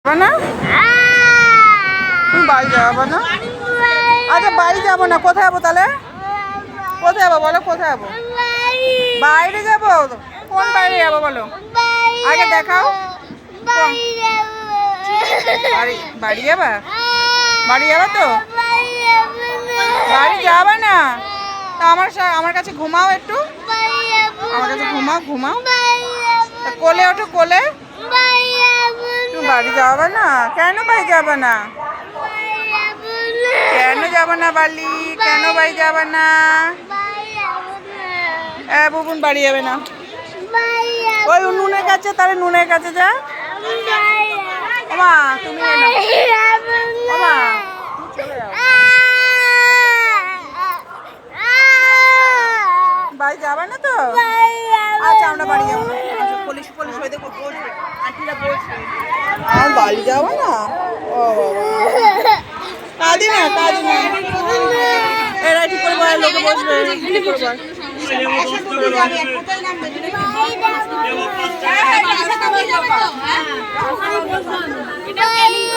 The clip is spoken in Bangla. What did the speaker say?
না তুমি বাড়ি যাবো না? আচ্ছা বাড়ি যাবো না, কোথায় যাবো তাহলে? কোথায় যাবো বলো, কোথায় যাবো? বাইরে যাবো? কোন বাইরে যাবো বলো আগে, দেখাও। বাড়ি যাবা? বাড়ি যাবা তো? বাড়ি যাবে না? তা আমার কাছে ঘুমাও একটু, আমার কাছে ঘুমাও। কোলে ওঠো, কোলে। তুমি বাড়ি যাবে না? কেন বাড়ি যাবে না? কেন যাবে না বালি? কেন বাড়ি যাবে না? বুবুন বাড়ি যাবে না। ওই নুনের কাছে, তাহলে নুনের কাছে যা। ওমা তুমি ওমা বাড়ি যাবে না তো? আচ্ছা আমরা বাড়ি যাবো না। পুলিশ হয়ে দেখো, বসবে আন্টিরা, বসবে। আর বাড়ি যাবো না? ও বাবা, কাঁদি না এরা ঠিক করে লোকে বসবে, ঠিক করে